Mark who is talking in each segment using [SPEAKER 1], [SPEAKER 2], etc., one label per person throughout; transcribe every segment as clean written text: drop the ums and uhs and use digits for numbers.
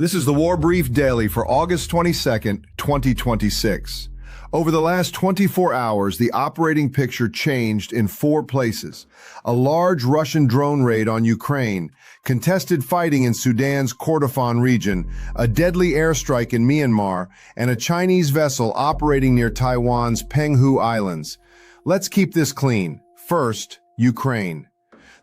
[SPEAKER 1] This is the War Brief Daily for August 22nd, 2026. Over the last 24 hours, the operating picture changed in 4 places. A large Russian drone raid on Ukraine, contested fighting in Sudan's Kordofan region, a deadly airstrike in Myanmar, and a Chinese vessel operating near Taiwan's Penghu Islands. Let's keep this clean. First, Ukraine.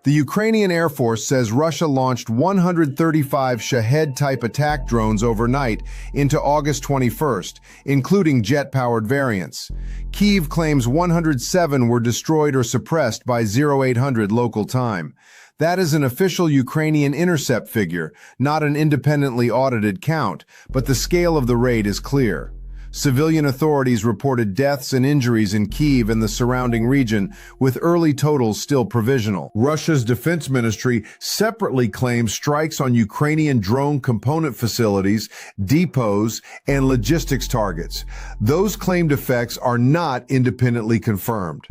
[SPEAKER 1] The Ukrainian Air Force says Russia launched 135 Shahed-type attack drones overnight into August 21st, including jet-powered variants. Kyiv claims 107 were destroyed or suppressed by 0800 local time. That is an official Ukrainian intercept figure, not an independently audited count, but the scale of the raid is clear. Civilian authorities reported deaths and injuries in Kyiv and the surrounding region, with early totals still provisional. Russia's defense ministry separately claims strikes on Ukrainian drone component facilities, depots, and logistics targets. Those claimed effects are not independently confirmed.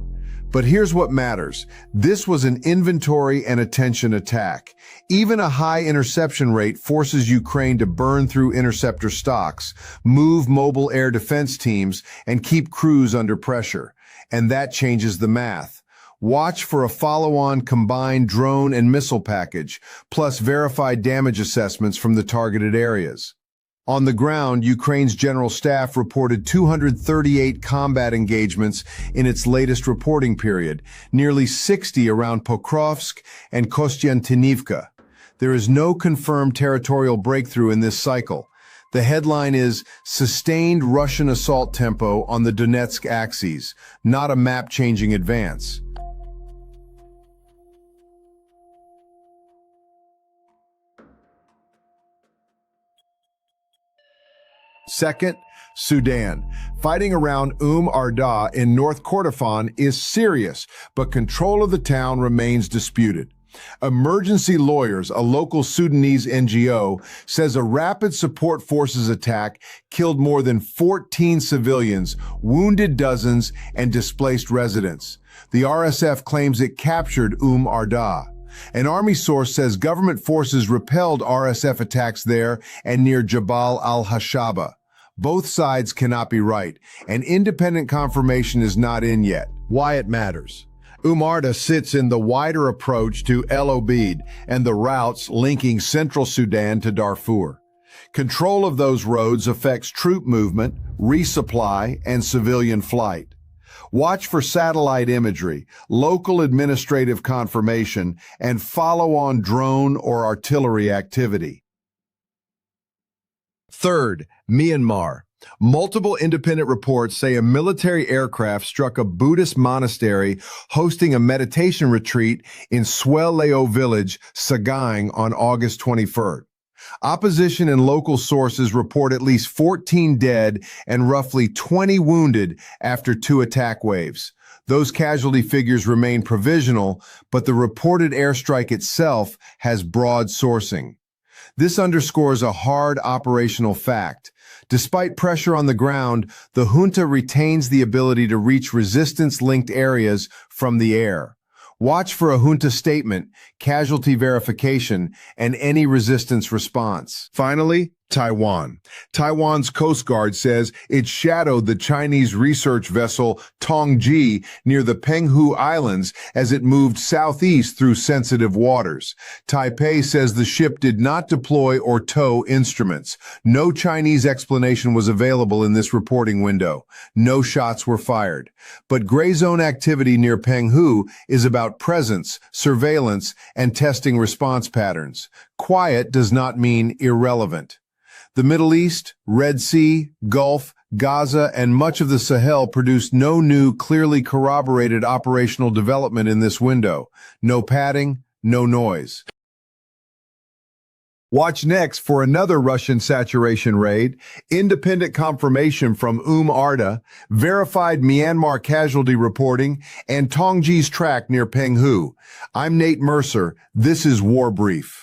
[SPEAKER 1] But here's what matters. This was an inventory and attention attack. Even a high interception rate forces Ukraine to burn through interceptor stocks, move mobile air defense teams, and keep crews under pressure. And that changes the math. Watch for a follow-on combined drone and missile package, plus verified damage assessments from the targeted areas. On the ground, Ukraine's general staff reported 238 combat engagements in its latest reporting period, nearly 60 around Pokrovsk and Kostiantynivka. There is no confirmed territorial breakthrough in this cycle. The headline is Sustained Russian Assault Tempo on the Donetsk Axis, not a map-changing advance. Second, Sudan. Fighting around Arda in North Kordofan is serious, but control of the town remains disputed. Emergency Lawyers, a local Sudanese NGO, says a rapid support forces attack killed more than 14 civilians, wounded dozens, and displaced residents. The RSF claims it captured Arda. An army source says government forces repelled RSF attacks there and near Jabal al-Hashaba. Both sides cannot be right, and independent confirmation is not in yet. Why it matters. Arda sits in the wider approach to El Obeid and the routes linking central Sudan to Darfur. Control of those roads affects troop movement, resupply, and civilian flight. Watch for satellite imagery, local administrative confirmation, and follow-on drone or artillery activity. Third, Myanmar. Multiple independent reports say a military aircraft struck a Buddhist monastery hosting a meditation retreat in Swell-Leo village, Sagaing, on August 21st. Opposition and local sources report at least 14 dead and roughly 20 wounded after 2 attack waves. Those casualty figures remain provisional, but the reported airstrike itself has broad sourcing. This underscores a hard operational fact. Despite pressure on the ground, the junta retains the ability to reach resistance-linked areas from the air. Watch for a junta statement, casualty verification, and any resistance response. Finally, Taiwan. Taiwan's Coast Guard says it shadowed the Chinese research vessel Tongji near the Penghu Islands as it moved southeast through sensitive waters. Taipei says the ship did not deploy or tow instruments. No Chinese explanation was available in this reporting window. No shots were fired. But gray zone activity near Penghu is about presence, surveillance, and testing response patterns. Quiet does not mean irrelevant. The Middle East, Red Sea, Gulf, Gaza, and much of the Sahel produced no new, clearly corroborated operational development in this window. No padding, no noise. Watch next for another Russian saturation raid, independent confirmation from Arda, verified Myanmar casualty reporting, and Tongji's track near Penghu. I'm Nate Mercer. This is War Brief.